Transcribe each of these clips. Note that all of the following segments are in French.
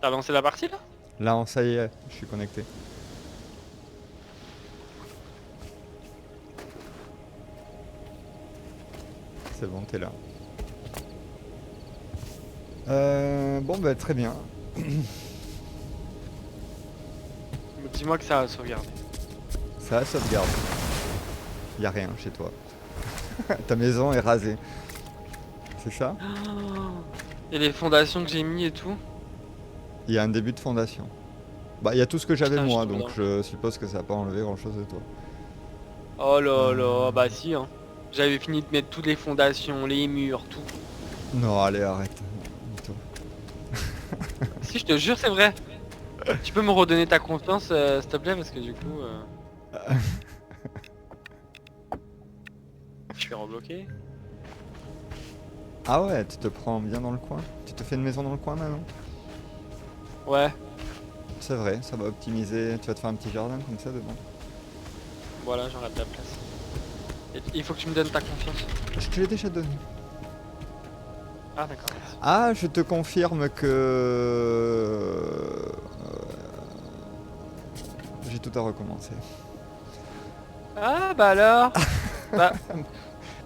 T'as lancé la partie là? Là, ça y est, je suis connecté. C'est bon, t'es là. Bon, bah très bien. Dis-moi que ça a sauvegardé. Ça sauvegarde. Y a rien chez toi. Ta maison est rasée. C'est ça? Et les fondations que j'ai mis et tout. Il y a un début de fondation. Bah, il y a tout ce que j'avais Putain, je moi, tombe donc dans... je suppose que ça n'a pas enlevé grand chose de toi. Oh là là, bah si hein. J'avais fini de mettre toutes les fondations, les murs, tout. Non, allez, arrête. Toi. Si, je te jure, c'est vrai. Tu peux me redonner ta confiance, s'il te plaît, parce que du coup... Je suis rebloqué. Ah ouais, tu te prends bien dans le coin. Tu te fais une maison dans le coin maintenant. Ouais, C'est vrai, ça va optimiser. Tu vas te faire un petit jardin comme ça devant. voilà, j'aurai de la place. Et il faut que tu me donnes ta confiance. Je te l'ai déjà donné. Ah d'accord, merci. Ah, je te confirme que j'ai tout à recommencer. Ah bah alors. Bah,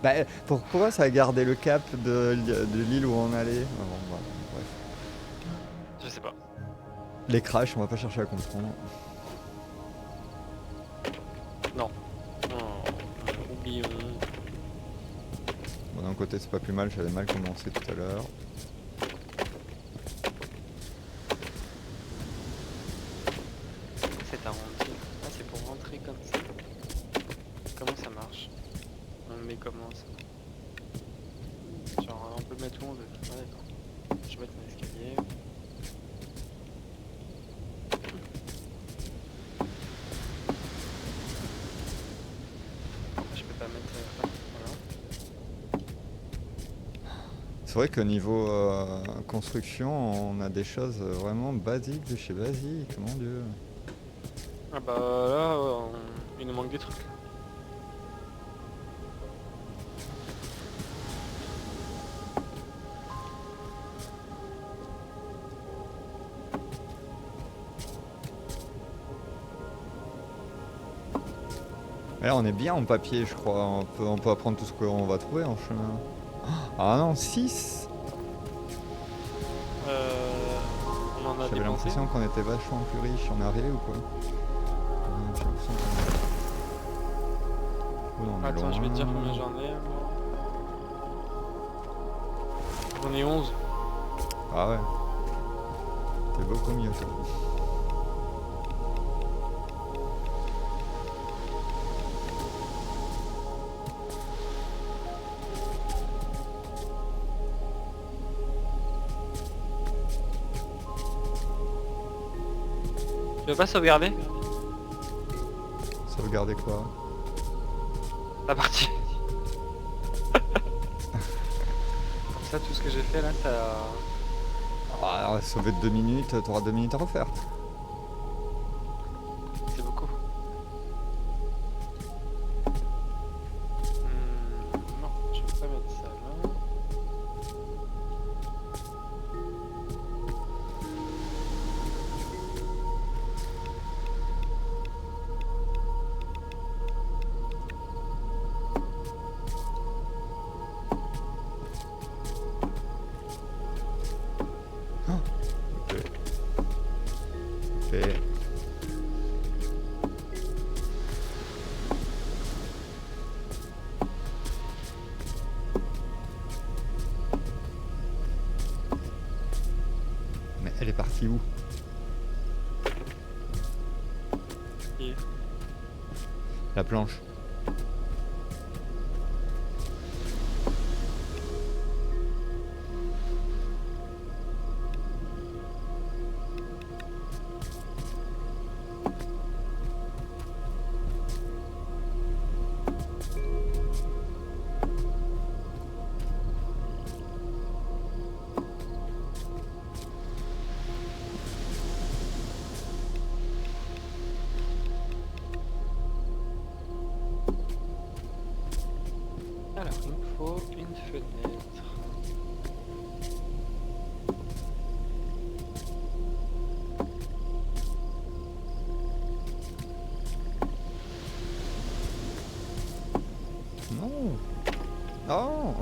Bah, pourquoi ça a gardé le cap de l'île où on allait? Ah bon, voilà, bref. je sais pas. Les crashs, on va pas chercher à comprendre. Non. Oh, oublions. Bon, d'un côté, c'est pas plus mal, j'avais mal commencé tout à l'heure. C'est arrondi. Ah, c'est pour rentrer comme ça. Comment ça marche? On le met comment ça? Genre, on peut mettre où on veut. Ah d'accord. Je vais mettre un escalier. Je peux pas mettre... ah, voilà. C'est vrai qu'au niveau construction, on a des choses vraiment basiques de chez basique, mon dieu. Ah bah là, il nous manque des trucs. Là, on est bien en papier, je crois. On peut apprendre tout ce qu'on va trouver en chemin. Ah non, 6. On en a J'avais dépensé. l'impression qu'on était vachement plus riche. On est arrivé ou quoi? J'ai l'impression qu'on est... Oula, on est Attends, je vais te dire loin. combien j'en ai. Moi. J'en ai 11. Ah ouais. T'es beaucoup mieux, toi. Tu veux pas sauvegarder Sauvegarder quoi? la partie? Comme ça, tout ce que j'ai fait là, ça... Ah, sauver 2 minutes, t'auras 2 minutes à refaire. c'est beaucoup. Non, je vais pas mettre ça là. Ok. Fait. Mais elle est partie où? Et... La planche. Alors, il me faut une fenêtre. Non.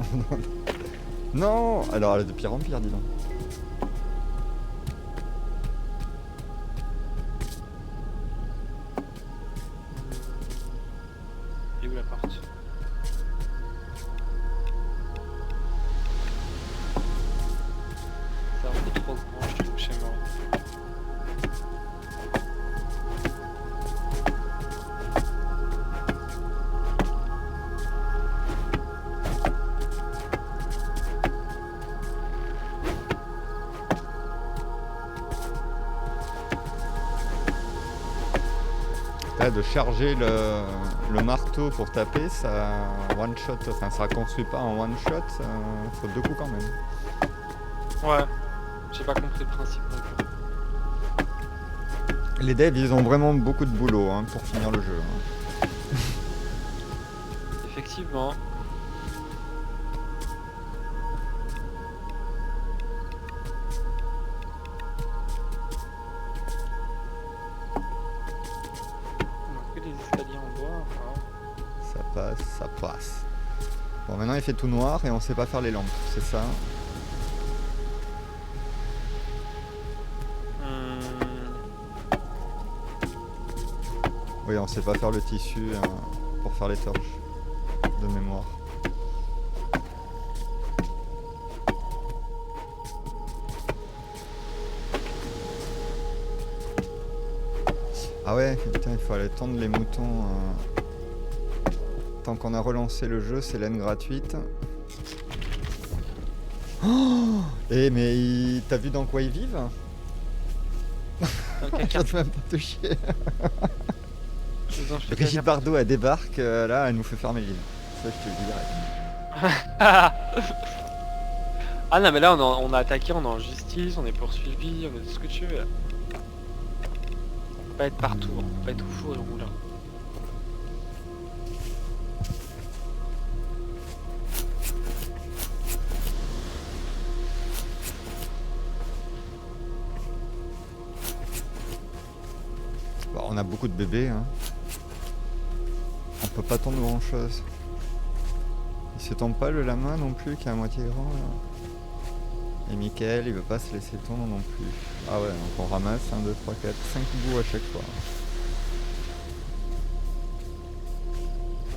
Non. Alors, elle est de pire en pire, dis donc. Et où la porte? C'est un peu trop grand, je trouve, chez moi. Là, de charger le marteau pour taper, ça one shot, enfin ça construit pas en one shot, faut 2 coups quand même. Ouais, j'ai pas compris le principe non plus. Les devs, ils ont vraiment beaucoup de boulot hein, pour finir le jeu. Hein. Effectivement. On a que des escaliers en bois. Enfin. Ça passe, ça passe. Bon, maintenant il fait tout noir et on sait pas faire les lampes, c'est ça? Oui, on sait pas faire le tissu pour faire les torches, de mémoire. Ah ouais, putain, il faut aller tendre les moutons. Tant qu'on a relancé le jeu, c'est laine gratuite. Oh eh mais t'as vu dans quoi ils vivent? J'ose même pas te chier. Brigitte Bardot elle débarque, là elle nous fait fermer l'île. Ça je te le dis direct. Ah non mais là on a attaqué, on est en justice, on est poursuivi, on est tout ce que tu veux. On peut pas être partout, on peut pas être au four et au moulin. Bon, on a beaucoup de bébés hein. On peut pas tondre grand chose. Il se tombe pas le lama non plus qui est à moitié grand là. Et Michael il veut pas se laisser tondre non plus. Ah ouais donc on ramasse 1, 2, 3, 4, 5 bouts à chaque fois.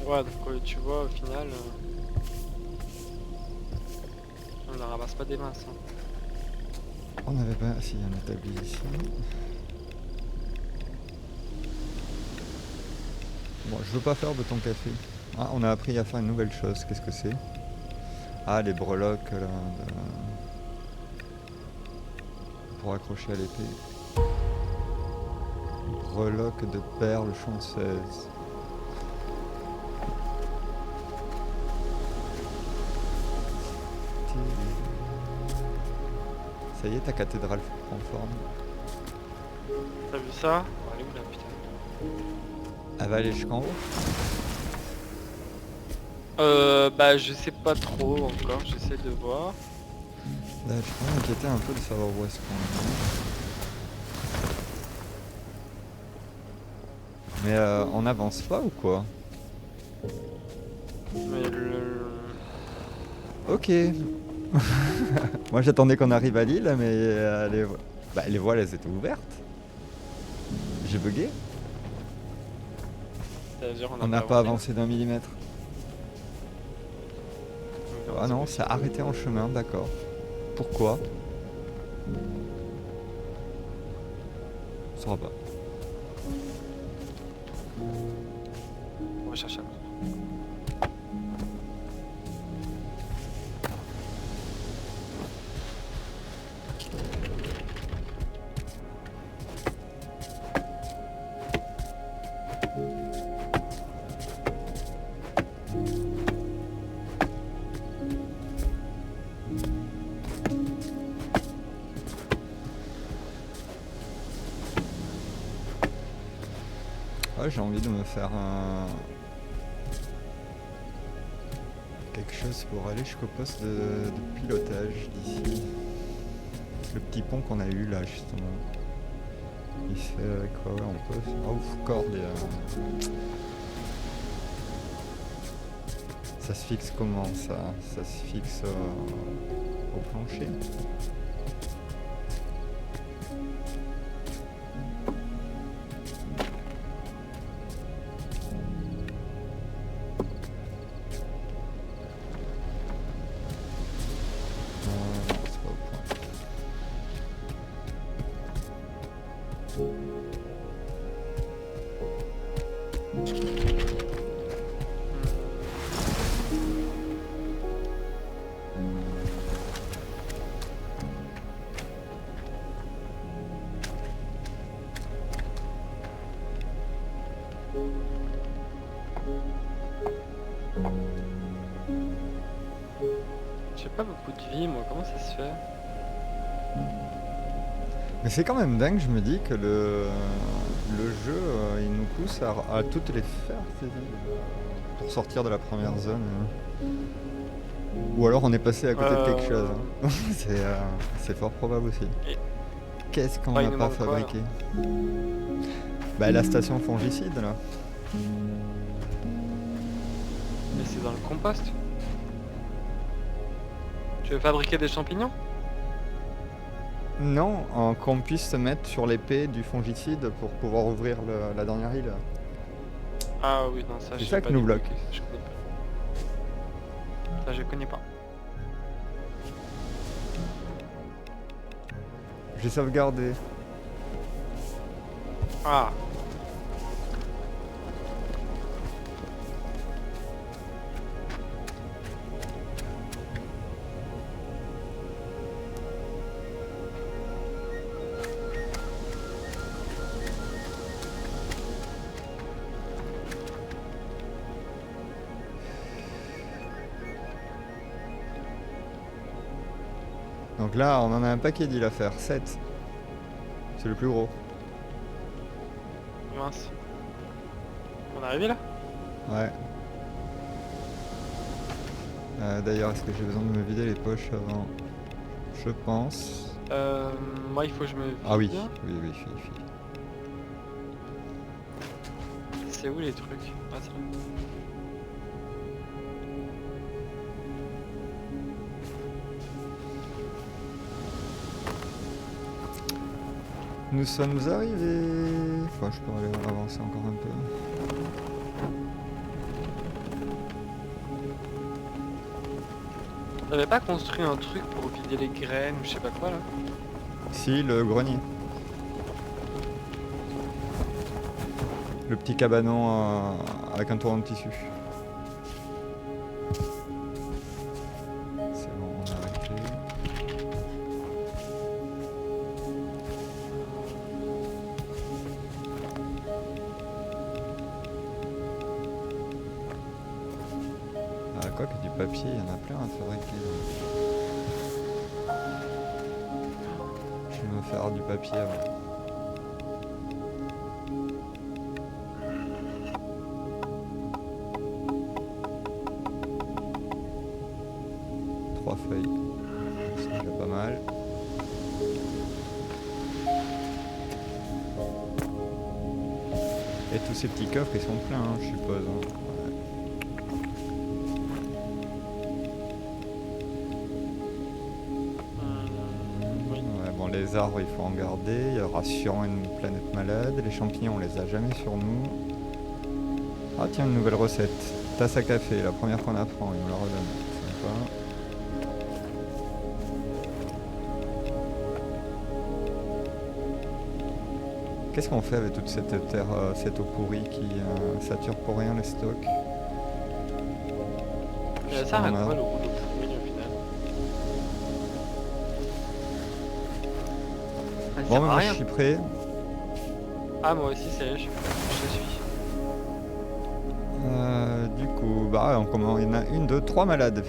Ouais donc tu vois au final on ne ramasse pas des masses. Hein. On avait pas... Si, il y a un établi ici. Bon, je veux pas faire de ton café. Ah, on a appris à faire une nouvelle chose. Qu'est-ce que c'est? Ah, les breloques là. Pour accrocher à l'épée. Breloques de perles chanceuses. Ça y est, ta cathédrale prend forme. T'as vu ça? Elle est où là putain? Elle va aller jusqu'en haut? Bah je sais pas trop encore, j'essaie de voir. Là, je peux m'inquiéter un peu de savoir où est-ce qu'on est. Mais on avance pas ou quoi? Mais le... Ok. Moi j'attendais qu'on arrive à l'île, mais les voiles elles étaient ouvertes. J'ai bugué. C'est-à-dire On n'a pas avancé d'1 millimètre. Ah non, ça a arrêté en chemin, d'accord. Pourquoi? On saura pas. On va chercher un autre. Ouais, j'ai envie de me faire quelque chose pour aller jusqu'au poste de pilotage d'ici. Le petit pont qu'on a eu là justement. Il fait avec quoi? Ouais, on peut. Oh, corde et Ça se fixe comment ça? Ça se fixe au plancher? Non, c'est pas au point. J'ai pas beaucoup de vie, moi, comment ça se fait? Mais c'est quand même dingue, je me dis que le jeu, il nous pousse à toutes les faire, ces villes, pour sortir de la première zone. Ou alors on est passé à côté de quelque chose. Hein. C'est fort probable aussi. Et- Qu'est-ce qu'on Ouais, il n'a nous pas manque quoi, fabriqué? Bah la station fongicide là. Mais c'est dans le compost. Tu veux fabriquer des champignons? Non, qu'on puisse se mettre sur l'épée du fongicide pour pouvoir ouvrir la dernière île. Ah oui, non, ça C'est je ça sais qui pas nous débloquer, bloque. ça, je connais pas. Ça je connais pas. J'ai sauvegardé. Ah. Donc là, on en a un paquet d'îles à faire. 7. C'est le plus gros. Mince. On est arrivé là? Ouais. D'ailleurs, est-ce que j'ai besoin de me vider les poches avant? Je pense. Moi il faut que je me vide. Ah oui, oui. C'est où les trucs? Ah, c'est là. Nous sommes arrivés. Enfin, je peux aller avancer encore un peu. T'avais pas construit un truc pour vider les graines ou je sais pas quoi là? Si, le grenier. Le petit cabanon avec un tour de tissu. C'est bon, on a arrêté. Ah, quoi que du papier, il y en a plein à fabriquer. Je vais me faire du papier avant. Trois feuilles. C'est déjà pas mal. Et tous ces petits coffres, ils sont pleins, hein, je suppose. Hein. Oui. Ouais, bon, les arbres, il faut en garder. Il y aura sûrement une planète malade. Les champignons, on les a jamais sur nous. Ah, tiens, une nouvelle recette. Tasse à café, la première qu'on apprend, il nous la redonne. Sympa. Qu'est-ce qu'on fait avec toute cette terre, cette eau pourrie qui sature pour rien les stocks? Ça sert à On a- quoi le rouleau pourri au final? Ça Bon, sert mais à moi rien. je suis prêt. Ah moi aussi c'est je suis. Du coup, bah, il y en a une, deux, trois malades.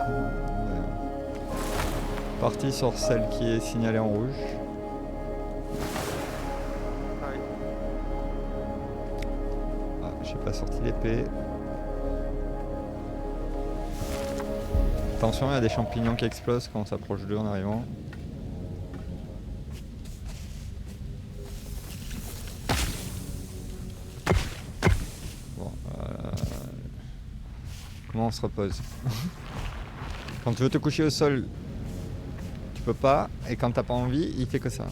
Parti sur celle qui est signalée en rouge. Ah oui. Ah, j'ai pas sorti l'épée. Attention, il y a des champignons qui explosent quand on s'approche d'eux en arrivant. Bon, comment on se repose. Quand tu veux te coucher au sol, tu peux pas. Et quand t'as pas envie, il fait que ça.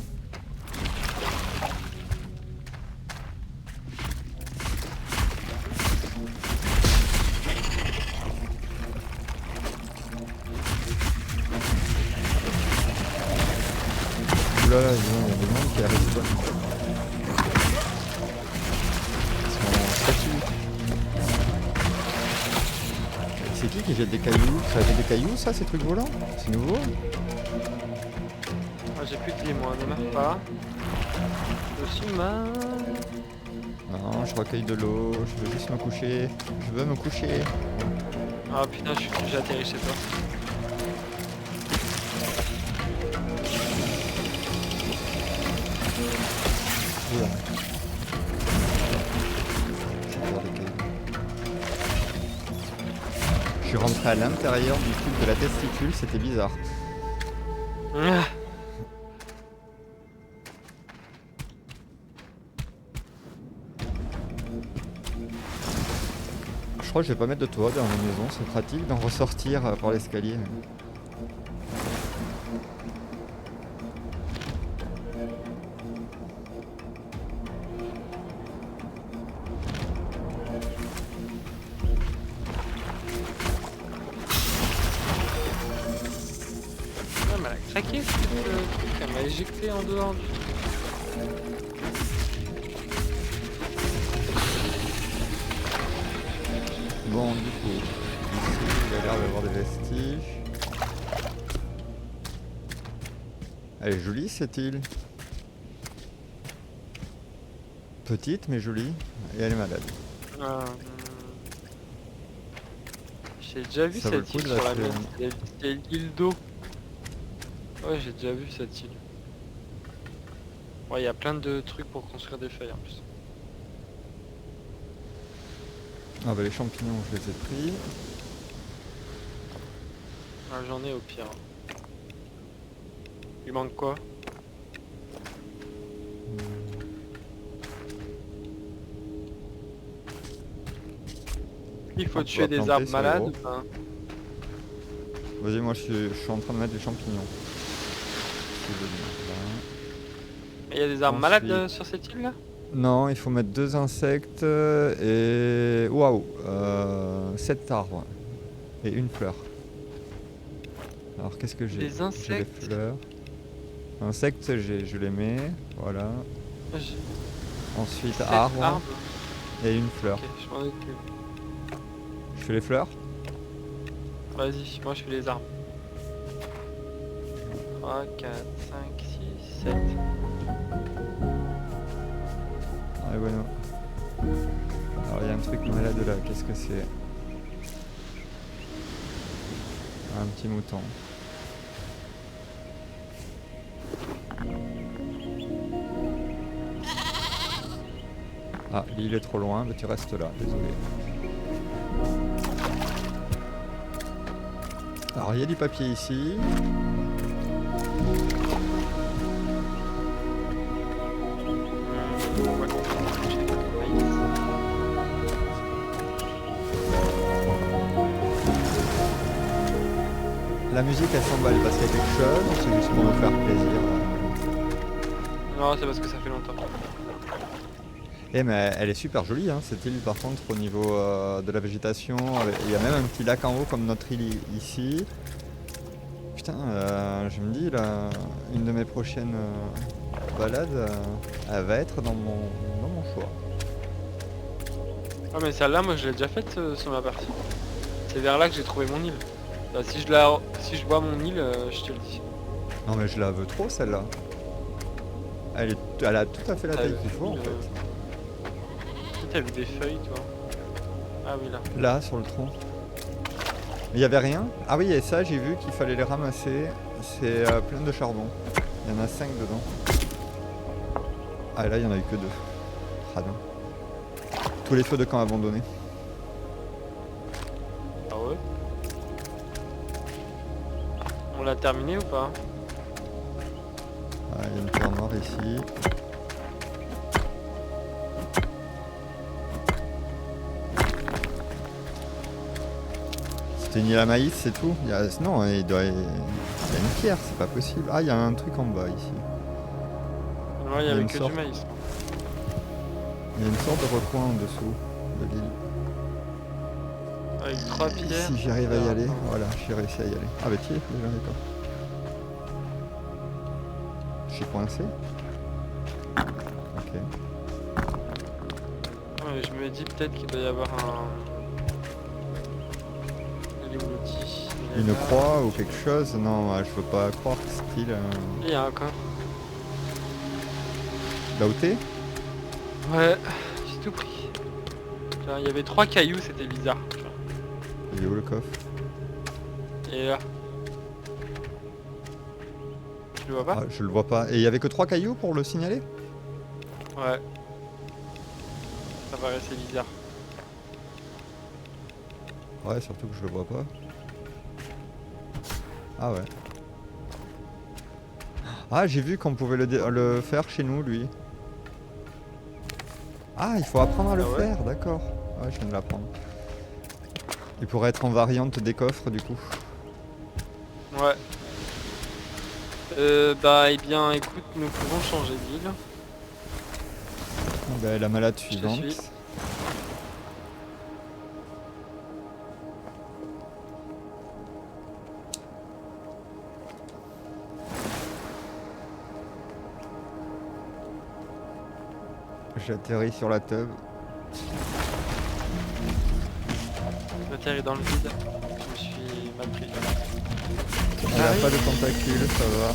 Oulala, il y a des monde qui arrivent pas. Ils sont statues. C'est qui jette des cailloux? Ça jette des cailloux, ça, ces trucs volants? C'est nouveau? Moi j'ai plus de vie, moi, ne meurs pas. Je suis mal. Non, je recueille de l'eau, je veux juste me coucher. Je veux me coucher. Ah putain, j'ai atterri chez toi. Oula. J'ai peur des cailloux. Je suis rentré à l'intérieur du truc de la testicule, c'était bizarre. Ah. Je crois que je vais pas mettre de toit dans la maison, c'est pratique d'en ressortir par l'escalier. Non, mais elle a craqué ce truc, elle m'a éjecté en dehors du truc. Bon, du coup, ici il a l'air d'avoir des vestiges. Elle est jolie cette île. Petite mais jolie. Et elle est malade. J'ai déjà vu Ça vaut le cette coup île de sur la rester, mer. C'est l'île d'eau. Ouais, j'ai déjà vu cette île. Ouais, il y a plein de trucs pour construire des feuilles en plus. Ah bah les champignons je les ai pris. Ah, j'en ai au pire. Il manque quoi? Il faut On tuer pourra des planter arbres sur les malades gros. ou pas? Vas-y, moi je suis en train de mettre des champignons. Je vais venir là. Il y a des arbres malades Ensuite- sur cette île là? Non, il faut mettre 2 insectes et... Waouh 7 arbres. Et une fleur. Alors qu'est-ce que j'ai? Des J'ai les insectes? fleurs. Insectes, je les mets. Voilà. J'ai Ensuite 7 arbre arbres. et une fleur. Ok, je m'en occupe. Je fais les fleurs. Vas-y, moi je fais les arbres. 3, 4, 5, 6, 7. Ah bueno. Alors il y a un truc malade là, qu'est-ce que c'est? Un petit mouton. Ah, l'île est trop loin, mais tu restes là, désolé. Alors il y a du papier ici. Ouais, j'ai pas de maïs. La musique elle s'emballe parce qu'il y a quelque chose, ou c'est juste pour nous faire plaisir? Non, c'est parce que ça fait longtemps. Eh mais elle est super jolie hein, cette île par contre au niveau de la végétation. Il y a même un petit lac en haut comme notre île ici. Putain, je me dis là, une de mes prochaines balades, elle va être dans mon choix. Ah mais celle-là, moi je l'ai déjà faite sur ma partie. C'est vers là que j'ai trouvé mon île. Bah, si je vois mon île, je te le dis. Non mais je la veux trop celle-là. Elle a tout à fait la taille qu'il faut en fait. T'as vu des feuilles toi? Ah oui là. Là sur le tronc. Mais il y avait rien. Ah oui et ça j'ai vu qu'il fallait les ramasser. C'est plein de charbon. Il y en a 5 dedans. Ah et là il y en a eu que 2. Radin. Tous les feux de camp abandonnés. Ah ouais. On l'a terminé ou pas? Ah, il y a une pierre noire ici. C'était une île à maïs, c'est tout. Non, il y a une pierre, c'est pas possible. Ah, il y a un truc en bas ici. Ouais, il y y a avait une que sorte- du maïs. Il y a une sorte de recoin en dessous de l'île. Avec 3 pierres. Si j'arrive à y aller, Attends. voilà, j'ai réussi à y aller. Ah bah tiens, déjà d'accord. Je suis coincé. Ok. Ouais, je me dis peut-être qu'il doit y avoir un... Il est où l'outil? Il est Une là. croix ou quelque chose. Non, je veux pas croire que style. Il y a un coffre. Là où t'es. Ouais, j'ai tout pris. Tiens, il y avait 3 cailloux, c'était bizarre. Tu vois. Il est où le coffre? Et là. Tu le vois pas? Ah, je le vois pas. Et il y avait que 3 cailloux pour le signaler? Ouais. Ça paraissait bizarre. Ouais, surtout que je le vois pas. Ah ouais. Ah, j'ai vu qu'on pouvait le faire chez nous, lui. Ah, il faut apprendre à le Ah ouais faire, d'accord. Ouais, je viens de l'apprendre. Il pourrait être en variante des coffres, du coup. Ouais. Bah, eh bien, écoute, nous pouvons changer d'île. Ah bah, la malade Je te suivante. suis. J'atterris sur la teub. J'atterris dans le vide. Je me suis mal pris. Elle a pas de tentacules, ça va.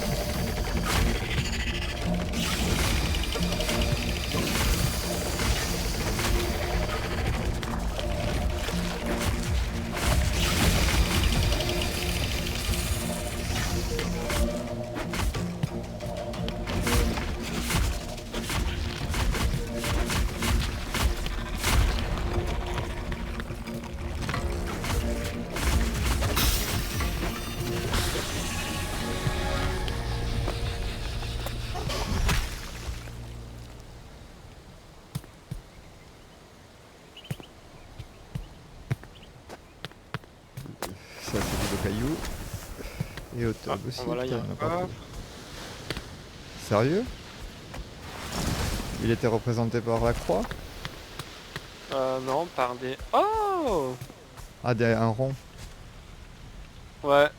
Ça, c'est du cailloux. Et au top aussi. Voilà, il y a putain, un on a pas coffre. pris. Sérieux? Il était représenté par la croix? Non, par des... Oh! Ah, un rond. Ouais.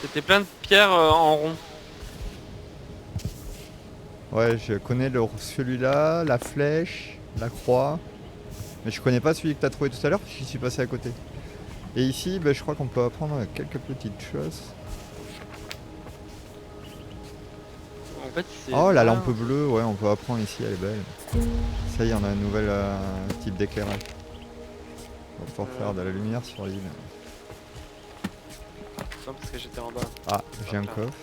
C'était plein de pierres en rond. Ouais, je connais celui-là, la flèche, la croix. Mais je connais pas celui que t'as trouvé tout à l'heure parce que j'y suis passé à côté. Et ici, je crois qu'on peut apprendre quelques petites choses. En fait, c'est... Oh, la là. lampe bleue, ouais, on peut apprendre ici, elle est belle. Ça y est, on a un nouvel type d'éclairage. On va pouvoir faire de la lumière sur l'île. Non, parce que j'étais en bas. Ah, j'ai un Hop là. coffre.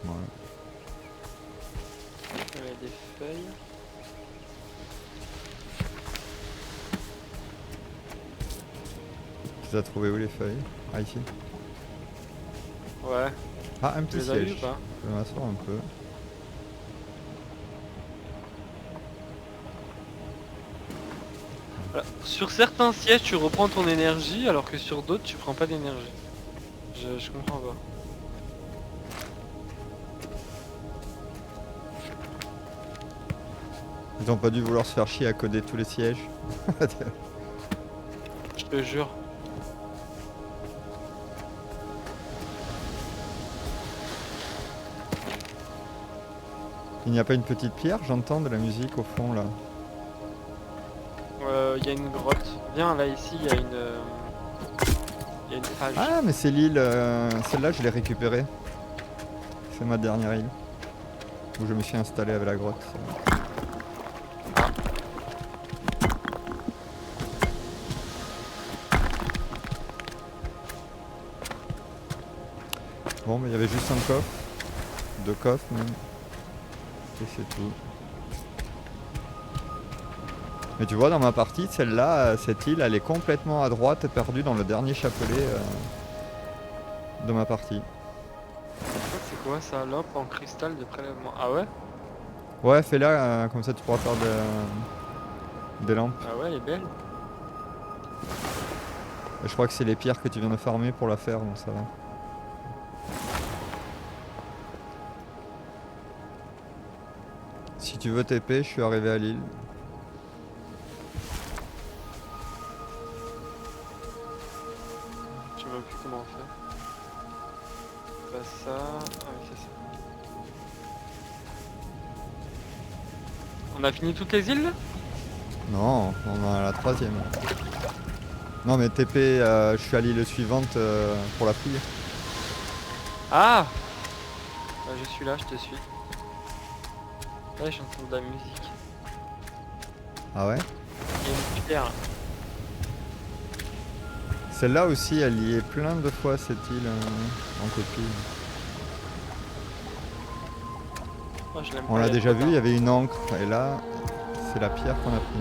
Voilà. Il y avait des feuilles. Tu as trouvé où les feuilles? Ah, ici. Ouais. Ah, un Tu petit les as vus siège. ou pas? Je vais m'asseoir un peu. Voilà. Sur certains sièges, tu reprends ton énergie, alors que sur d'autres, tu prends pas d'énergie. Je comprends pas. Ils ont pas dû vouloir se faire chier à coder tous les sièges. Je te jure. Il n'y a pas une petite pierre? J'entends de la musique au fond là. Il y a une grotte. Viens, là, ici, il y a une... Il y a une page. Ah, mais c'est l'île. Celle-là, je l'ai récupérée. C'est ma dernière île. Où je me suis installé avec la grotte. Bon, mais il y avait juste un coffre. 2 coffres même. Et c'est tout. Mais tu vois, dans ma partie, celle-là, cette île, elle est complètement à droite, perdue dans le dernier chapelet de ma partie. C'est quoi ça? Lampe en cristal de prélèvement. Ah ouais? Ouais, fais-la, comme ça tu pourras faire des lampes. Ah ouais, elle est belle. Et je crois que c'est les pierres que tu viens de farmer pour la faire, donc ça va. Si tu veux TP, je suis arrivé à l'île. Je sais même plus comment on fait. Pas ça. Ah oui, c'est ça. On a fini toutes les îles là? Non, on en a la troisième. Non mais TP, je suis à l'île suivante pour la fouille. Ah bah, je suis là, je te suis. Là, j'entends de la musique. Ah ouais? Il y a une pierre. Celle-là aussi, elle y est plein de fois cette île en copie. Oh, je l'aime On pas, l'a il y a déjà trop vu, il y d'arbres. avait une encre et là, c'est la pierre qu'on a pris.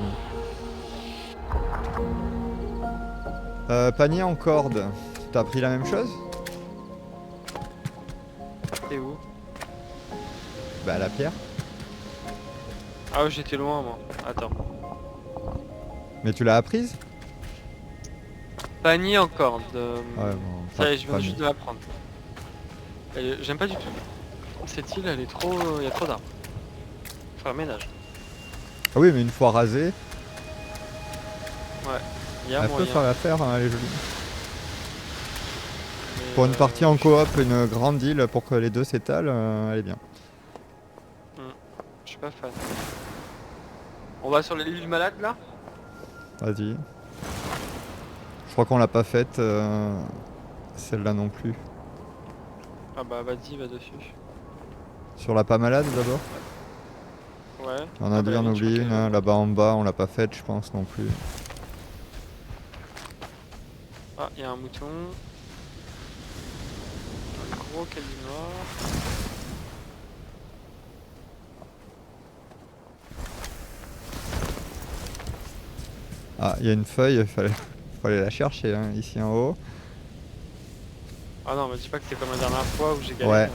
Panier en corde, t'as pris la même chose? T'es où? Bah la pierre. Ah ouais, j'étais loin moi. Attends. Mais tu l'as apprise? Panier en corde. Ouais bon, Ça y est, je viens pas juste mis. de la prendre. J'aime pas du tout. Cette île, elle est trop... Il y a trop d'arbres. Faut faire le ménage. Ah oui mais une fois rasée, Ouais. Il y a elle peut moyen. faire l'affaire, hein, elle est jolie. Mais, Pour une partie en je- coop, une grande île pour que les deux s'étalent, elle est bien. Je suis pas fan. On va sur l'île du malade là? Vas-y. Je crois qu'on l'a pas faite, celle-là non plus. Ah bah vas-y, va dessus. Sur la pas malade d'abord. Ouais. On Ah a bah, dit on je oublie crois une, qu'elle est hein, là. là-bas en bas, on l'a pas faite je pense non plus. Ah, il y a un mouton. Un gros caddie noir. Ah, il y a une feuille, faut aller la chercher hein, ici en haut. Ah non, me dis pas que c'est comme la dernière fois où j'ai galéré.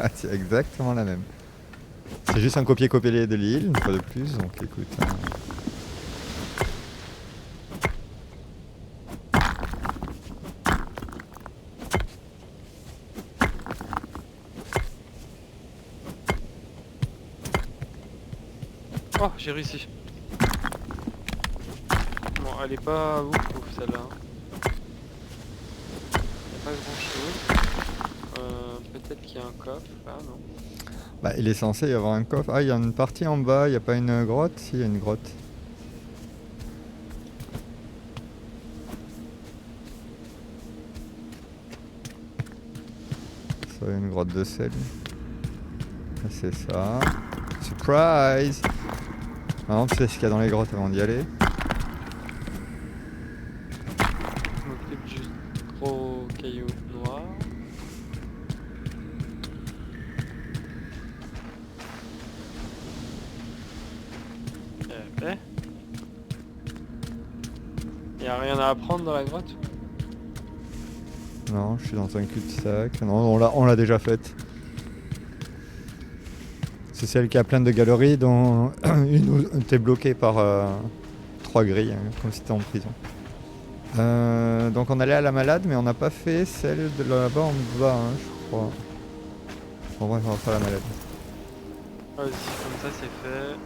Ouais. C'est exactement la même. C'est juste un copier-coller de l'île, une fois de plus, donc écoute. Oh, j'ai réussi. Bon, elle est pas ouf celle-là. Il a pas grand chose. Peut-être qu'il y a un coffre. Ah non. Bah, il est censé y avoir un coffre. Ah, il y a une partie en bas, il n'y a pas une grotte? Si, il y a une grotte. Ça, une grotte de sel. C'est ça. Surprise! Maintenant, tu sais ce qu'il y a dans les grottes avant d'y aller. Je m'occupe du gros caillou noir. Eh. Y a rien à apprendre dans la grotte? Non, je suis dans un cul-de-sac. Non, on l'a déjà faite. C'est celle qui a plein de galeries dont une où t'es bloqué par 3 grilles, hein, comme si t'étais en prison. Donc on allait à la malade, mais on n'a pas fait celle de là-bas en bas, hein, je crois. Bon bref, on va faire la malade. Vas-y, comme ça c'est fait.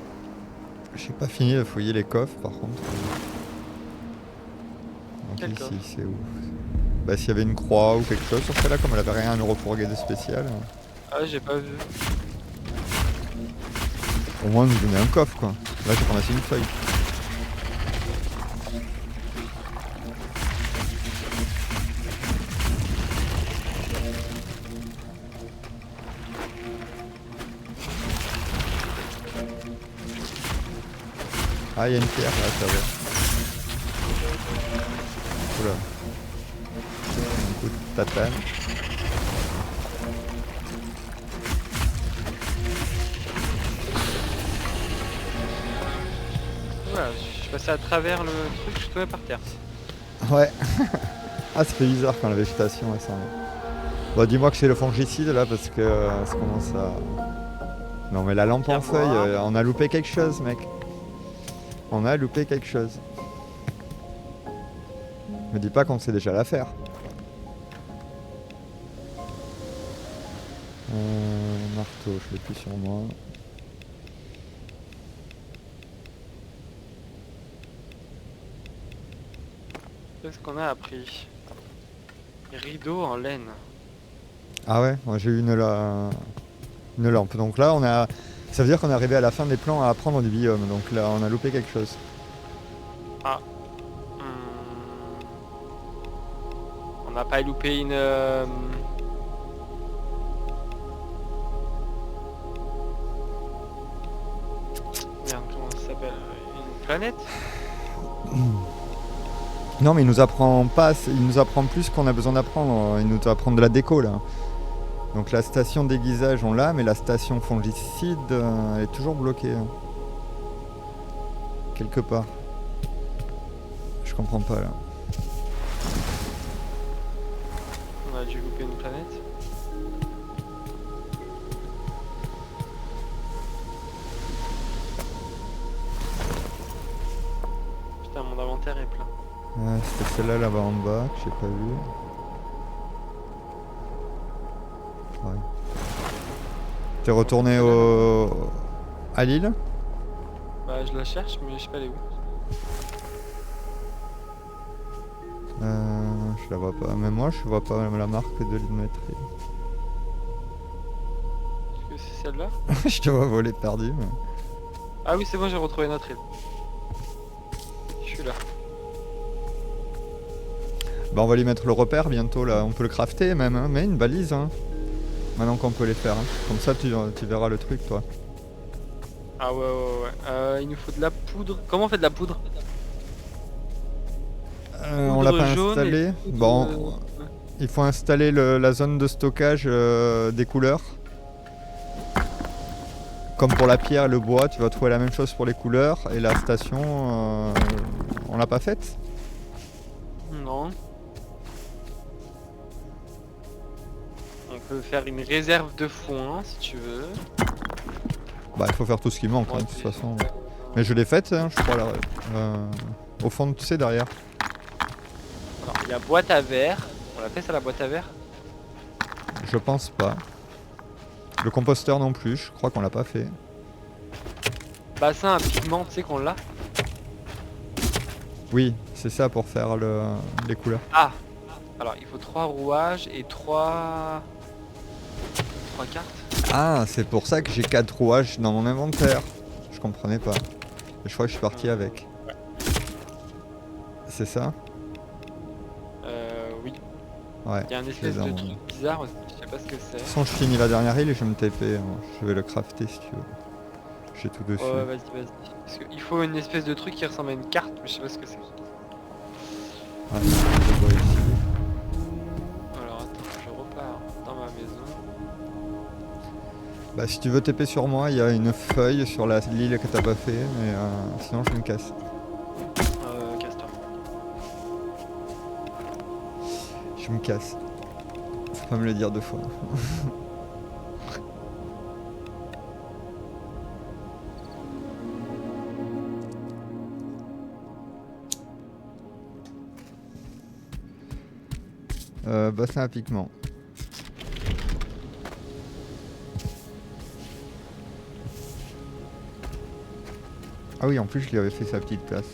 J'ai pas fini de fouiller les coffres par contre. Donc Quel ici, coffre? c'est où? Bah s'il y avait une croix ou quelque chose sur celle-là, comme elle avait rien à nous refourguer de spécial. Ah, j'ai pas vu. Au moins nous donner un coffre quoi. Là j'ai ramassé une feuille. Ah il y a une pierre là, ça va. Oula. Un coup de tatane. Voilà, je suis passé à travers le truc, je suis tombé par terre. Ouais. Ah ça fait bizarre quand la végétation elle s'en va. Bon, dis-moi que c'est le fongicide là parce que ça commence à... Non mais la lampe en Viens feuille, voir. on a loupé quelque chose mec. On a loupé quelque chose. Me dis pas qu'on sait déjà la faire. Marteau, je l'ai plus sur moi. Qu'est-ce qu'on a appris? Rideau en laine. Ah ouais, moi j'ai eu une lampe. Donc là on a. Ça veut dire qu'on est arrivé à la fin des plans à apprendre du biome. Donc là on a loupé quelque chose. Ah. On n'a pas loupé une... Merde, comment ça s'appelle? Une planète? Non mais il nous apprend pas, il nous apprend plus qu'on a besoin d'apprendre. Il nous apprend de la déco là. Donc la station d'aiguisage on l'a, mais la station fongicide elle est toujours bloquée. Quelque part. Je comprends pas là. On a dû louper une planète. Putain, mon inventaire est plein. C'était celle-là là-bas en bas que j'ai pas vu. Ouais. T'es retourné à l'île? Bah je la cherche mais je sais pas elle est où. Je la vois pas. Mais moi je vois pas la marque de l'île. Est-ce que c'est celle-là? Je te vois voler perdu. Mais... Ah oui c'est bon, j'ai retrouvé notre île. Je suis là. Bah on va lui mettre le repère bientôt là. On peut le crafter même, hein. Mais une balise hein. Maintenant qu'on peut les faire. Hein. Comme ça tu verras le truc toi. Ah ouais. Il nous faut de la poudre. Comment on fait de la poudre? On l'a Poudre pas jaune et installé. poudre, Bon, il faut installer la zone de stockage des couleurs. Comme pour la pierre et le bois, tu vas trouver la même chose pour les couleurs. Et la station, on l'a pas faite? Non. On peut faire une réserve de foin si tu veux. Bah il faut faire tout ce qui manque Ouais, hein, de toute c'est- façon. Mais je l'ai faite, hein, je crois, là, au fond, tu sais, derrière. Alors il y a boîte à verre. On l'a fait ça la boîte à verre? Je pense pas. Le composteur non plus, je crois qu'on l'a pas fait. Bassin à pigment, tu sais qu'on l'a? Oui, c'est ça pour faire les couleurs. Ah. Alors il faut 3 rouages et 3 cartes. Ah, c'est pour ça que j'ai 4 rouages dans mon inventaire. Je comprenais pas. Et je crois que je suis parti avec. C'est ça? Oui. Ouais. Il y a un je espèce les ai de en- truc bizarre aussi, je sais pas ce que De c'est. toute façon, je finis la dernière île et je vais me TP. Hein. Je vais le crafter si tu veux. J'ai tout dessus. Ouais, vas-y. Parce qu'il faut une espèce de truc qui ressemble à une carte, mais je sais pas ce que c'est. Ouais, je vois ici. Alors attends, je repars dans ma maison. Bah, si tu veux TP sur moi, il y a une feuille sur l'île que t'as pas fait, mais sinon je me casse. Casse-toi. Je me casse. Faut pas me le dire 2 fois. Bassin à pigment. Ah oui, en plus je lui avais fait sa petite place.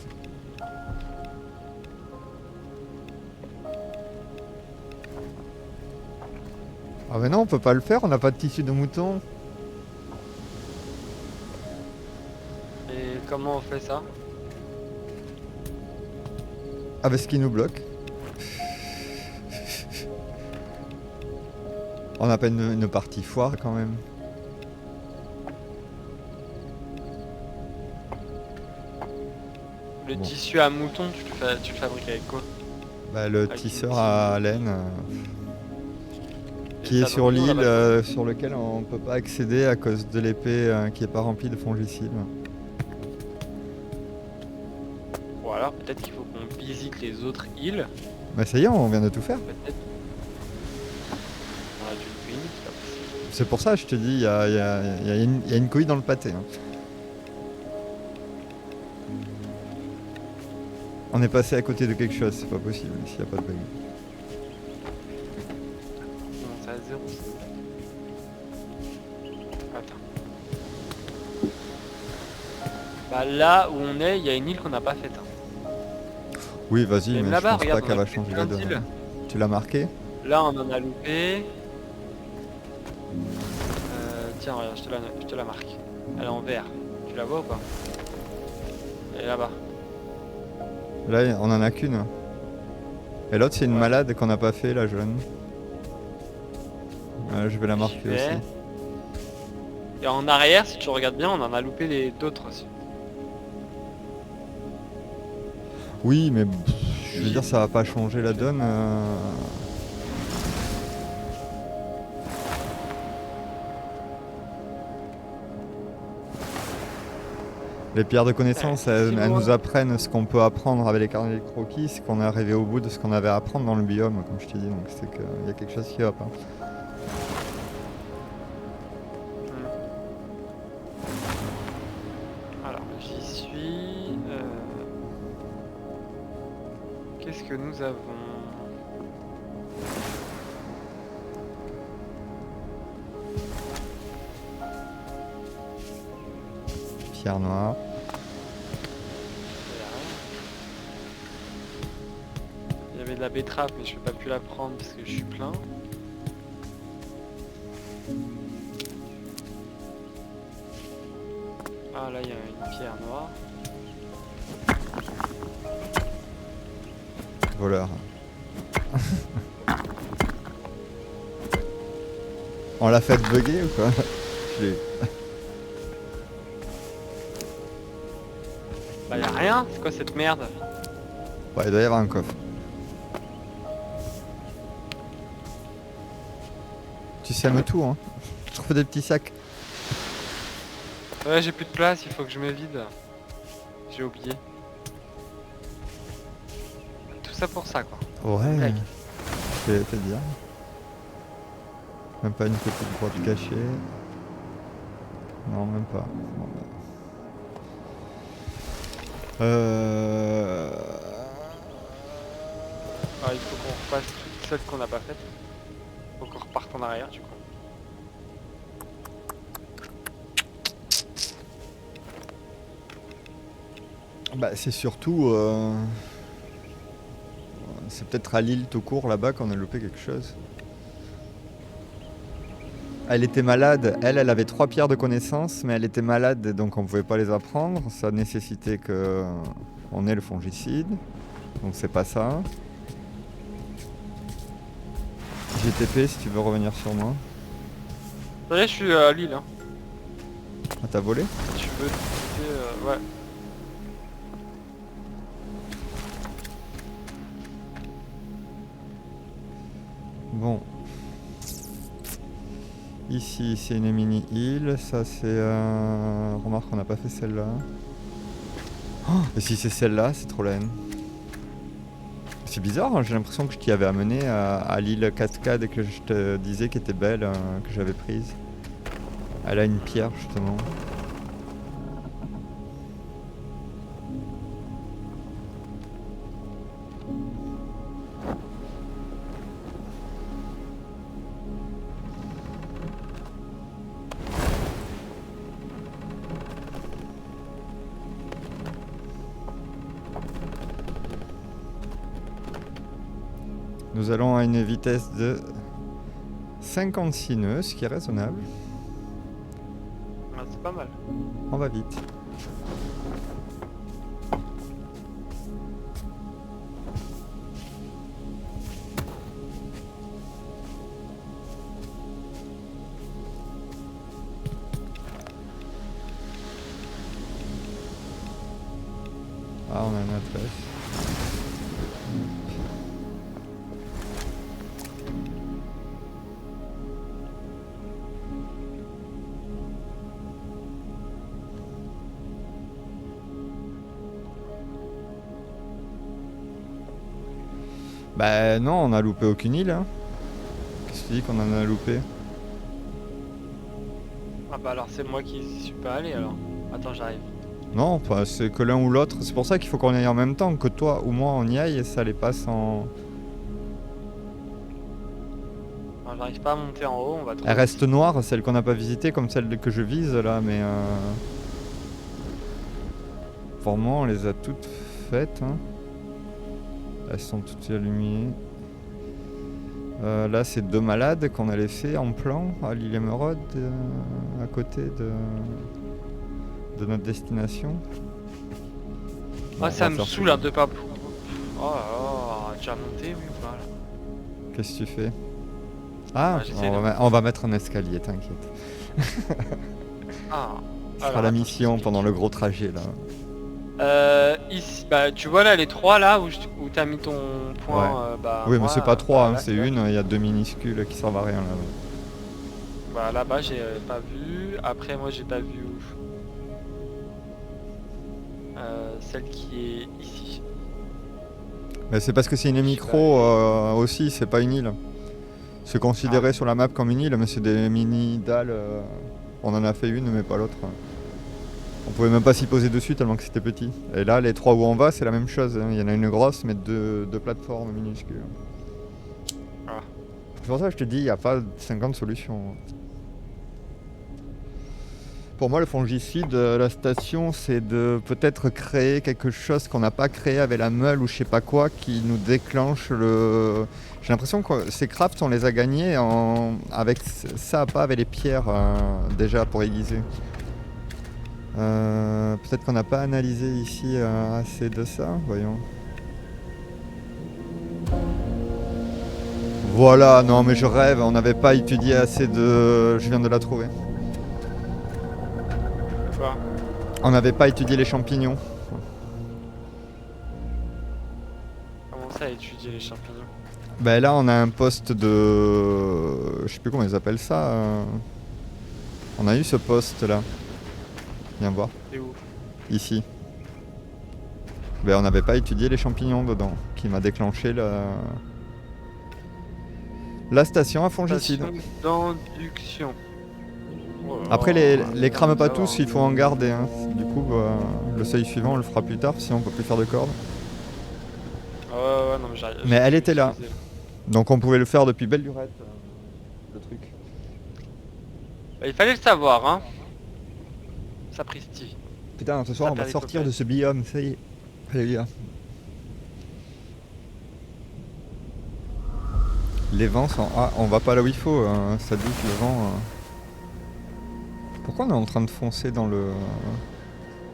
Ah mais non, on peut pas le faire, on n'a pas de tissu de mouton. Et comment on fait ça? Ah bah ce qui nous bloque. On n'a pas une partie foire quand même. Le Bon. tissu à mouton, tu le fabriques avec quoi? Bah le Avec tisseur une à laine Et qui est ça, sur donc, nous, on a l'île pas sur lequel on peut pas accéder à cause de l'épée qui est pas remplie de fongicides. Ou alors peut-être qu'il faut qu'on visite les autres îles. Bah ça y est, on vient de tout faire. Peut-être. C'est pour ça, je te dis, il y a une couille dans le pâté. Hein. On est passé à côté de quelque chose, c'est pas possible s'il n'y a pas de bug. Non, c'est à 0. Attends. Bah là où on est, il y a une île qu'on n'a pas faite. Hein. Oui, vas-y, Même mais je là-bas, pense regarde, pas qu'elle on a va fait changer plein la donne. d'îles. Tu l'as marqué? Là, on en a loupé. Tiens, regarde, je te la marque. Elle est en vert. Tu la vois ou pas? Elle est là-bas. Là, on en a qu'une. Et l'autre, c'est une Ouais. malade qu'on n'a pas fait, la jaune. Je vais la J'y marquer vais. aussi. Et en arrière, si tu regardes bien, on en a loupé d'autres aussi. Oui, mais je veux dire, ça va pas changer la donne. Les pierres de connaissance, elles nous apprennent ce qu'on peut apprendre avec les carnets de croquis, c'est qu'on est arrivé au bout de ce qu'on avait à apprendre dans le biome, comme je t'ai dit, donc c'est qu'il y a quelque chose qui va pas. Alors, j'y suis. Qu'est-ce que nous avons? Pierre noire. Il y avait de la betterave, mais je peux pas plus la prendre parce que je suis plein. Ah là, il y a une pierre noire. Voleur. On l'a fait bugger ou quoi? Je l'ai- Bah, y a rien, c'est quoi cette merde? Ouais, il doit y avoir un coffre. Tu sèmes tout, hein. Je trouve des petits sacs. Ouais, j'ai plus de place, il faut que je me vide. J'ai oublié. Tout ça pour ça, quoi. Ouais. Blague. Je vais te dire. Même pas une petite grotte cachée. Non, même pas. Bon, bah. Alors, il faut qu'on repasse toutes celles qu'on n'a pas faites. Faut qu'on reparte en arrière, du coup. Bah, c'est surtout. C'est peut-être à l'île tout court là-bas qu'on a loupé quelque chose. Elle était malade, elle avait 3 pierres de connaissance, mais elle était malade donc on pouvait pas les apprendre. Ça nécessitait que on ait le fongicide. Donc c'est pas ça. GTP si tu veux revenir sur moi. Ça y est, je suis à Lille, hein. Ah, t'as volé? Si tu veux discuter, ouais. Bon. Ici c'est une mini-île, ça c'est... Remarque on n'a pas fait celle-là. Oh, et si c'est celle-là, c'est trop la haine. C'est bizarre, hein, j'ai l'impression que je t'y avais amené à l'île Cascade et que je te disais qu'elle était belle, que j'avais prise. Elle a une pierre justement. Nous allons à une vitesse de 56 nœuds, ce qui est raisonnable. Ouais, c'est pas mal. On va vite. Ah, on a une adresse. Bah non, on a loupé aucune île. Hein. Qu'est-ce que tu dis qu'on en a loupé? Ah bah alors c'est moi qui suis pas allé alors. Attends, j'arrive. Non, enfin, c'est que l'un ou l'autre. C'est pour ça qu'il faut qu'on y aille en même temps, que toi ou moi on y aille et ça les passe en... Alors, j'arrive pas à monter en haut, on va trop Elle reste vite. noire, celle qu'on n'a pas visitée, comme celle que je vise là, mais... Pour moi on les a toutes faites. Hein. Elles sont toutes allumées. Là c'est 2 malades qu'on a laissés en plan à l'île Émeraude, à côté de notre destination. Bon, Ah, on ça va me faire saoule hein, de pas... Oh là là, déjà monté, oui ou pas là? Qu'est-ce que tu fais? Ah, Ah, j'essaie on va mettre un escalier, t'inquiète. Ah, Ce sera alors, la attends, mission je pendant le t'explique. gros trajet là. Ici, bah tu vois là les 3 là où t'as mis ton Ouais. point, bah Oui, mais moi, c'est pas 3, bah hein, là, c'est tu vois, une, il y a 2 minuscules qui servent à rien là. bah là-bas j'ai pas vu. Après moi j'ai pas vu où. Celle qui est ici. Mais c'est parce que c'est une Je suis pas micro allé. aussi, c'est pas une île. C'est considéré sur la map comme une île, mais c'est des mini dalles. On en a fait une, mais pas l'autre. On pouvait même pas s'y poser dessus tellement que c'était petit. Et là, les 3 où on va, c'est la même chose. Hein. Il y en a une grosse, mais deux plateformes minuscules. Ah. C'est pour ça que je te dis, il n'y a pas 50 solutions. Pour moi, le fongicide, la station, c'est de peut-être créer quelque chose qu'on n'a pas créé avec la meule ou je sais pas quoi, qui nous déclenche le... J'ai l'impression que ces crafts, on les a gagnés avec ça, pas avec les pierres déjà pour aiguiser. Peut-être qu'on n'a pas analysé ici assez de ça, voyons. Voilà, non mais je rêve, on n'avait pas étudié assez de... Je viens de la trouver. Quoi? On n'avait pas étudié les champignons. Comment ça étudier les champignons? Ben là on a un poste de... Je sais plus comment ils appellent ça. On a eu ce poste là. Viens voir. C'est où? Ici. Ben on n'avait pas étudié les champignons dedans. Qui m'a déclenché la station à fongicide. Station d'induction. Oh là Après là, les ça crame pas va, tous, hein. il faut en garder. Hein. Du coup le seuil suivant on le fera plus tard, sinon on peut plus faire de cordes. Ah ouais, non mais j'arrive. Mais elle était là. Utiliser. Donc on pouvait le faire depuis belle lurette. Le truc. Bah, il fallait le savoir, hein. Sapristi. Putain, ce soir Ça on va perd les sortir copains. de ce biome, ça y est. Alléluia. Les vents sont... Ah, on va pas là où il faut, ça doute le vent. Pourquoi on est en train de foncer dans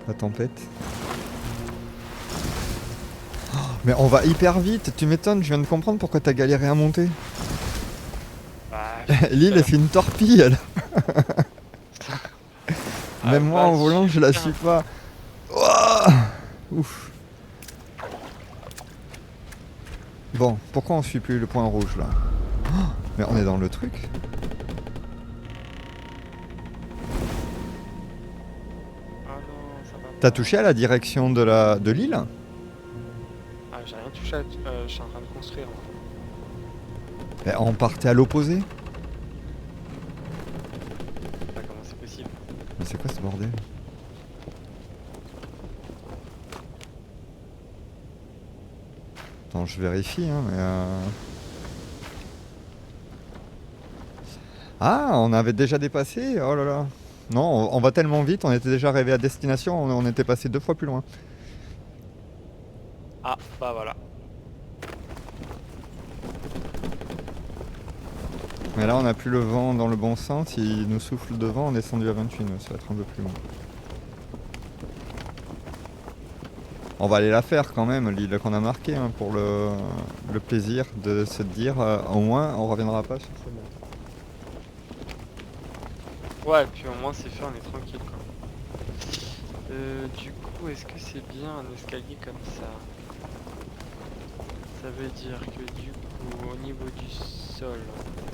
la tempête? Oh, mais on va hyper vite, tu m'étonnes, je viens de comprendre pourquoi t'as galéré à monter. Bah, L'île c'est une torpille elle. Ah, Même moi bah, en volant je la super. suis pas. Ouah. Ouf. Bon, pourquoi on suit plus le point rouge là? Oh, mais on est dans le truc. Ah non, ça va pas. T'as touché à la direction de l'île? Ah, j'ai rien touché à... je suis en train de construire. Ben, on partait à l'opposé. Bah, comment c'est possible? Mais c'est quoi ce bordel? Attends, je vérifie, hein, mais... Ah, on avait déjà dépassé? Oh là là. Non, on va tellement vite, on était déjà arrivé à destination, on était passé 2 fois plus loin. Ah, bah voilà. Mais là, on n'a plus le vent dans le bon sens, il nous souffle devant, on est descendu à 28 nœuds, ça va être un peu plus loin. On va aller la faire quand même, l'île qu'on a marquée, hein, pour le plaisir de se dire, au moins, on reviendra pas sur ce mot. Ouais, puis au moins c'est fait, on est tranquille quoi. Du coup, est-ce que c'est bien un escalier comme ça? Ça veut dire que du coup, au niveau du sol,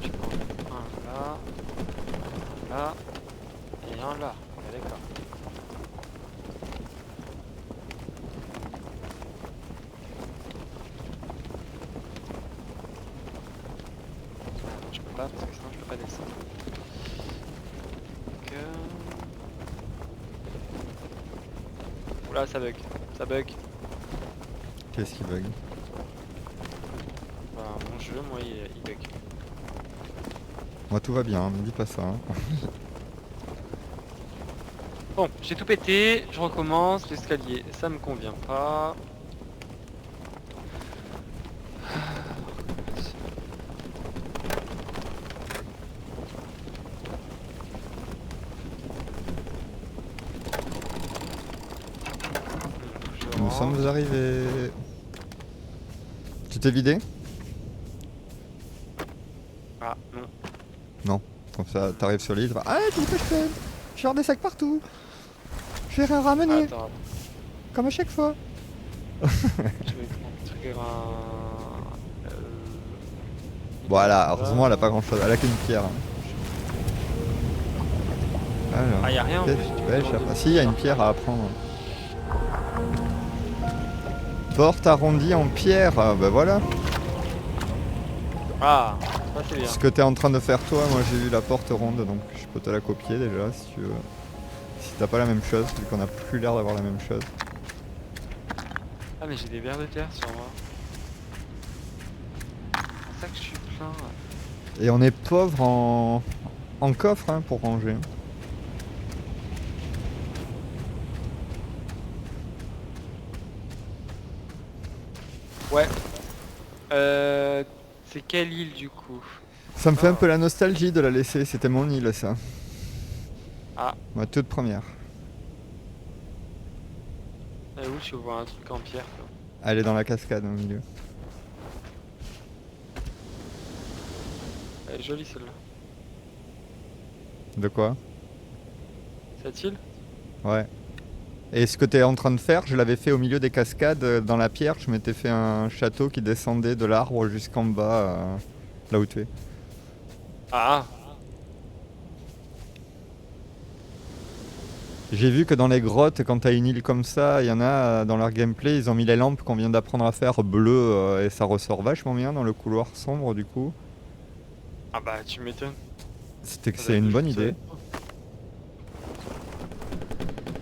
tu peux en mettre un là, et un là. On est d'accord. Non, je peux pas parce que sinon je peux pas descendre. Donc, Là ça bug. Ça bug. Qu'est-ce qui bug? Bah, mon jeu, moi, il bug. Moi tout va bien, me dis pas ça. Hein. Bon, j'ai tout pété, je recommence, l'escalier, ça me convient pas. Nous sommes arrivés. Tu t'es vidé? Ah, non. Non. Comme ça, t'arrives sur l'île, tu vas. Ah, tu que je fais? Je vais avoir des sacs partout. Je vais rien ramener, Attends, comme à chaque fois. je vais construire un... Voilà, heureusement, elle a pas grand chose. Elle a qu'une pierre. Hein. Alors. Ah, y'a rien en plus. Ouais, je sais pas. Si, il y a une pierre à apprendre. Porte arrondie en pierre, ah, bah voilà. Ah, ça c'est bien. Ce que t'es en train de faire toi, moi j'ai eu la porte ronde, donc je peux te la copier déjà si tu veux. Si t'as pas la même chose, vu qu'on a plus l'air d'avoir la même chose. Ah, mais j'ai des vers de terre sur moi. C'est ça que je suis plein. Et on est pauvre en coffre hein, pour ranger. Ouais. C'est quelle île du coup? Ça me fait un peu la nostalgie de la laisser, c'était mon île ça. Ah. Ma toute première. Et où je vois un truc en pierre quoi. Elle est dans la cascade au milieu. Elle est jolie celle-là. De quoi? Cette île? Ouais. Et ce que t'es en train de faire, je l'avais fait au milieu des cascades, dans la pierre, je m'étais fait un château qui descendait de l'arbre jusqu'en bas, là où tu es. Ah. J'ai vu que dans les grottes, quand t'as une île comme ça, il y en a dans leur gameplay, ils ont mis les lampes qu'on vient d'apprendre à faire bleues et ça ressort vachement bien dans le couloir sombre du coup. Ah bah tu m'étonnes. C'est une bonne idée.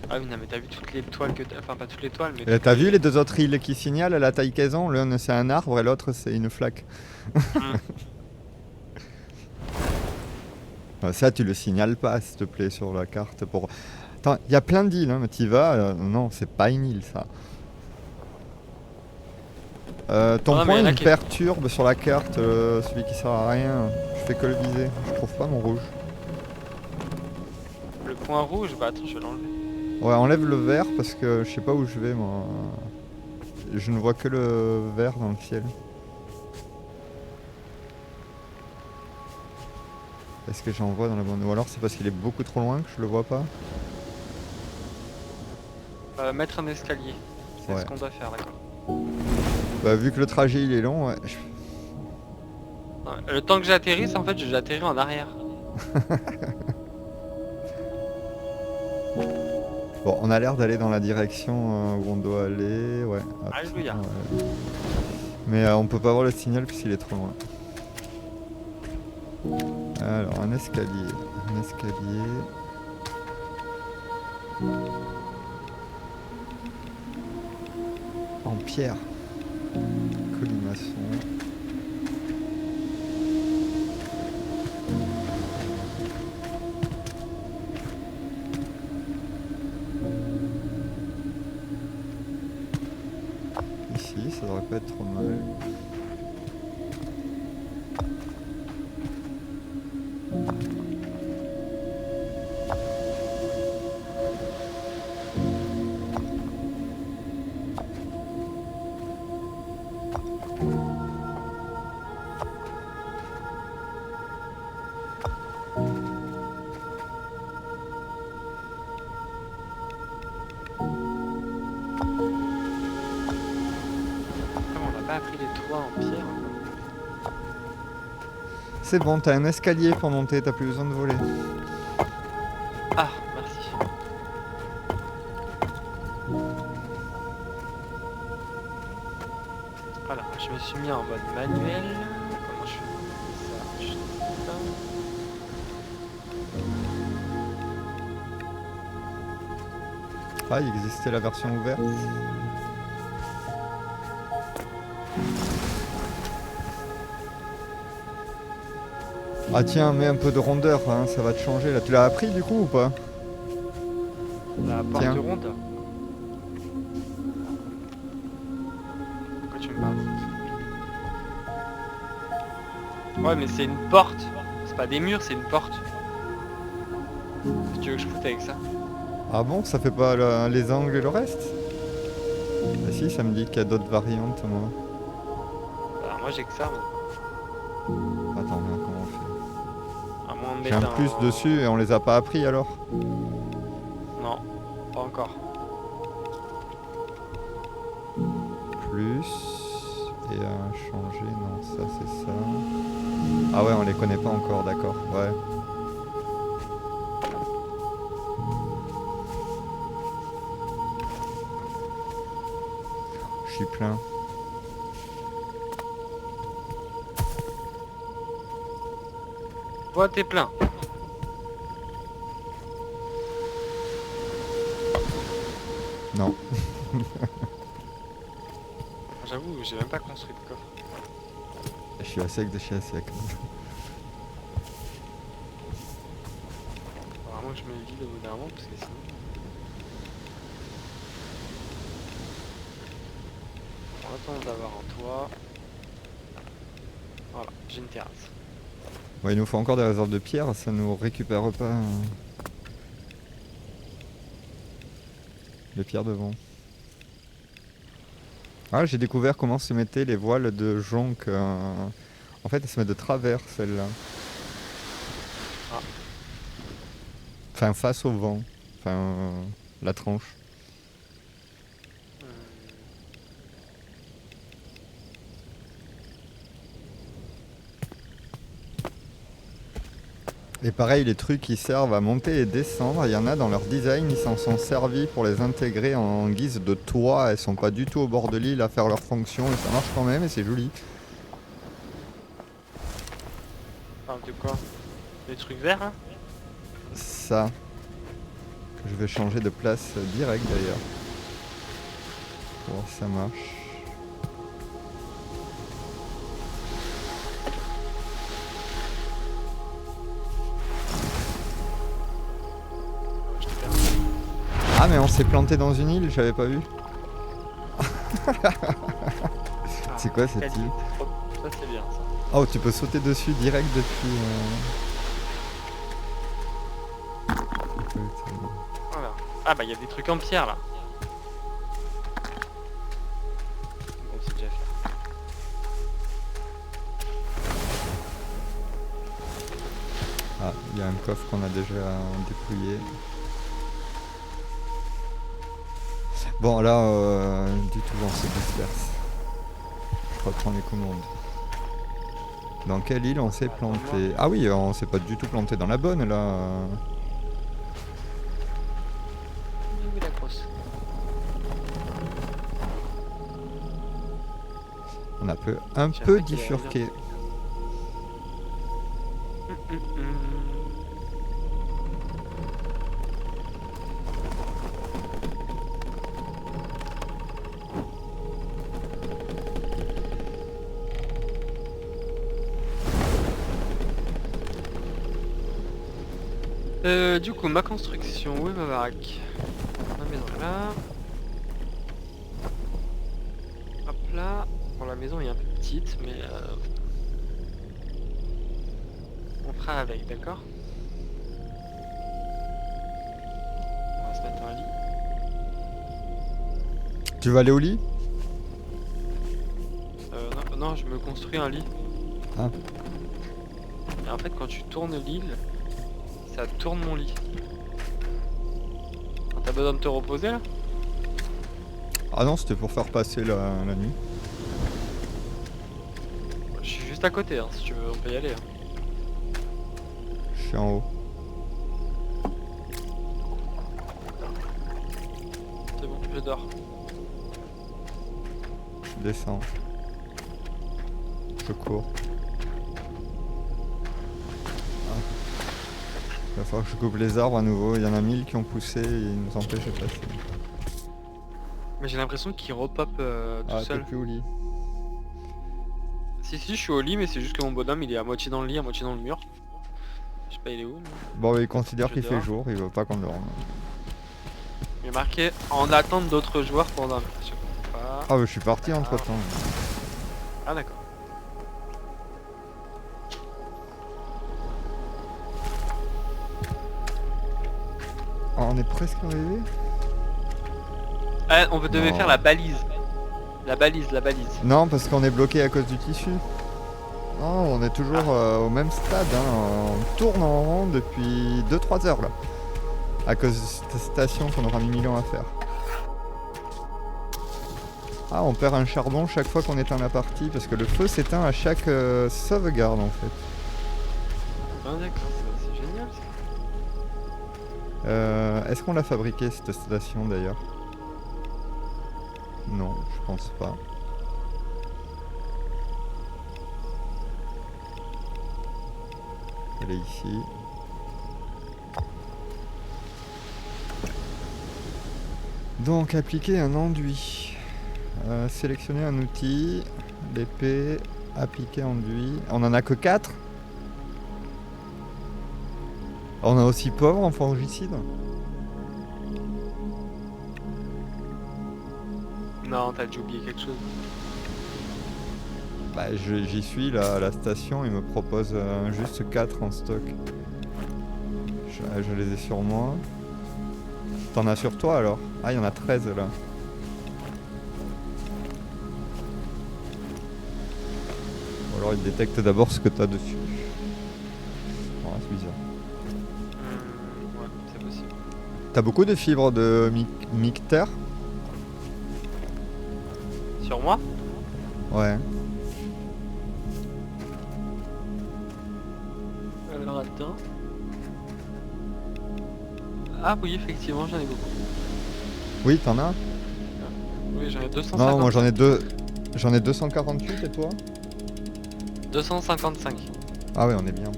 Ah oui non mais t'as vu toutes les toiles que t'as... Enfin pas toutes les toiles mais... T'as vu les deux autres îles qui signalent à la taille qu'elles ont? L'un c'est un arbre et l'autre c'est une flaque. Ça tu le signales pas s'il te plaît sur la carte pour... Attends, il y a plein d'îles, hein, mais t'y vas, non c'est pas une île ça. Ton point il perturbe sur la carte, celui qui sert à rien. Je fais que le viser, je trouve pas mon rouge. Le point rouge, bah attends je vais l'enlever. Ouais, enlève le vert parce que je sais pas où je vais moi. Je ne vois que le vert dans le ciel. Est-ce que j'en vois dans la bande? Ou alors c'est parce qu'il est beaucoup trop loin que je le vois pas? Mettre un escalier, c'est ce qu'on doit faire, d'accord. Bah vu que le trajet il est long, ouais. Le temps que j'atterrisse, en fait, j'atterris en arrière. Bon, on a l'air d'aller dans la direction où on doit aller, ouais. Alléluia. Ouais. Mais on peut pas voir le signal puisqu'il est trop loin. Alors, un escalier. Un escalier. En pierre. Colimaçon. Ici, ça devrait pas être trop mal. Pris les toits en pierre. C'est bon, t'as un escalier pour monter, t'as plus besoin de voler. Ah, merci. Voilà, je me suis mis en mode manuel. Comment je fais ça? Juste ça. Ah, il existait la version ouverte. Ah tiens, mets un peu de rondeur, hein, ça va te changer là. Tu l'as appris du coup ou pas? La porte Tiens. ronde. Pourquoi tu me parles? Ouais, mais c'est une porte. C'est pas des murs, c'est une porte. Si tu veux que je foute avec ça? Ah bon, ça fait pas les angles et le reste? Ah si, ça me dit qu'il y a d'autres variantes moi. Alors moi j'ai que ça. Mais... Attends, merde, comment on fait? À moins de J'ai un mettre plus dessus et on les a pas appris alors? Non, pas encore. Plus et changer, non, ça c'est ça. Ah ouais, on les connaît pas encore, d'accord, ouais. Je suis plein. Ouais, t'es plein. Non. J'avoue, j'ai même pas construit de coffre. Je suis à sec de chez à sec. Vraiment que je me vide au bout d'un moment parce que sinon... On attend d'avoir un toit. Voilà, j'ai une terrasse. Ouais, il nous faut encore des réserves de pierre, ça nous récupère pas les pierres devant. Ah, j'ai découvert comment se mettaient les voiles de jonc. En fait, elles se mettent de travers, celles-là. Ah. Enfin, face au vent. Enfin, la tranche. Et pareil, les trucs qui servent à monter et descendre, il y en a dans leur design, ils s'en sont servis pour les intégrer en guise de toit. Elles sont pas du tout au bord de l'île à faire leur fonction et ça marche quand même et c'est joli. Enfin, de quoi? Des trucs verts, hein? Ça, je vais changer de place direct d'ailleurs. Pour voir si ça marche. Je t'ai perdu. Ah mais on s'est planté dans une île, j'avais pas vu. C'est quoi cette qualité. île? Ça c'est bien ça. Oh, tu peux sauter dessus direct depuis... Voilà. Ah bah il y a des trucs en pierre là. Bon, c'est déjà fait. Ah, il y a un coffre qu'on a déjà dépouillé. Bon là, du tout, on se disperse. Je reprends les commandes. Dans quelle île on s'est planté? Ah oui, on s'est pas du tout planté dans la bonne là. Où est la grosse? On a un J'ai peu appris qu'il y avait bifurqué. Du coup, ma construction, où est ma baraque? Ma maison est là. Hop là. Bon, la maison est un peu petite, mais on fera avec, d'accord? On va se mettre un lit. Tu vas aller au lit? Non, non, je me construis un lit. Ah. Et en fait, quand tu tournes l'île, ça tourne mon lit. T'as besoin de te reposer là? Ah non, c'était pour faire passer la nuit. Je suis juste à côté, hein, si tu veux, on peut y aller. Hein. Je suis en haut. C'est bon, je dors. Je descends. Je cours. Ah. Il va falloir que je coupe les arbres à nouveau. Il y en a 1000 qui ont poussé et ils nous empêchent de passer. Mais j'ai l'impression qu'il repop tout Ah, t'es seul. plus au lit. Si, je suis au lit, mais c'est juste que mon bonhomme il est à moitié dans le lit, à moitié dans le mur. Je sais pas, il est où mais Bon, il considère je qu'il fait dors. jour, il veut pas qu'on dorme. Il est marqué en attente d'autres joueurs pour dormir. Je comprends pas. Ah, bah, je suis parti Ah. entre temps. Ah d'accord. Ah, on est presque arrivé. Ah, on devait Non. faire la balise. La balise. Non, parce qu'on est bloqué à cause du tissu. Non, on est toujours au même stade. Hein. On tourne en rond depuis 2-3 heures là. À cause de cette station qu'on aura mis 1000 ans à faire. Ah, on perd un charbon chaque fois qu'on éteint la partie parce que le feu s'éteint à chaque sauvegarde en fait. Ah d'accord, c'est génial ça. Est-ce qu'on l'a fabriquée cette station d'ailleurs? Non, je pense pas. Elle est ici. Donc appliquer un enduit. Sélectionner un outil. L'épée. Appliquer enduit. On en a que 4. On a aussi pauvre en fongicide. Non, t'as dû oublier quelque chose. Bah, j'y suis là à la station, ils me proposent juste 4 en stock. Je les ai sur moi. T'en as sur toi alors? Ah, il y en a 13 là. Ou alors il détecte d'abord ce que t'as dessus. Oh, c'est bizarre. Ouais, c'est possible. T'as beaucoup de fibres de mictère? Sur moi? Ouais. Alors attends. Ah oui, effectivement, j'en ai beaucoup. Oui, t'en as? Oui, j'en ai 250. Non, moi j'en ai deux. J'en ai 248 et toi? 255. Ah ouais, on est bien.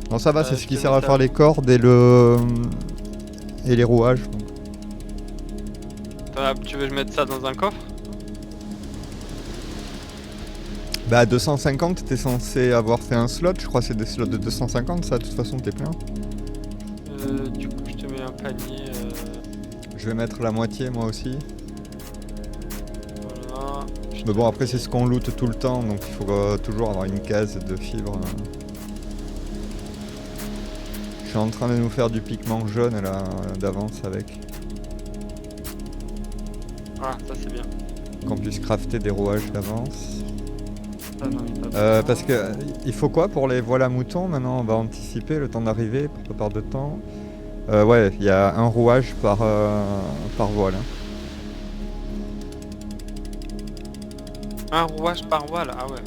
Non, ça va, c'est ce je qui te sert mets à ça. faire les cordes et les rouages. Donc. Tu veux que je mette ça dans un coffre? Bah 250, t'es censé avoir fait un slot, je crois que c'est des slots de 250 ça, de toute façon t'es plein. Du coup, je te mets un panier. Je vais mettre la moitié moi aussi. Voilà. Mais bon après c'est ce qu'on loot tout le temps, donc il faut toujours avoir une case de fibres. Je suis en train de nous faire du pigment jaune là, d'avance avec. Ah, ça c'est bien. Qu'on puisse crafter des rouages d'avance. Ça, j'en ai pas besoin. Parce que il faut quoi pour les voiles à moutons? Maintenant on va anticiper le temps d'arrivée pour pas perdre de temps. Ouais, il y a un rouage par voile. Hein. Un rouage par voile, ah ouais.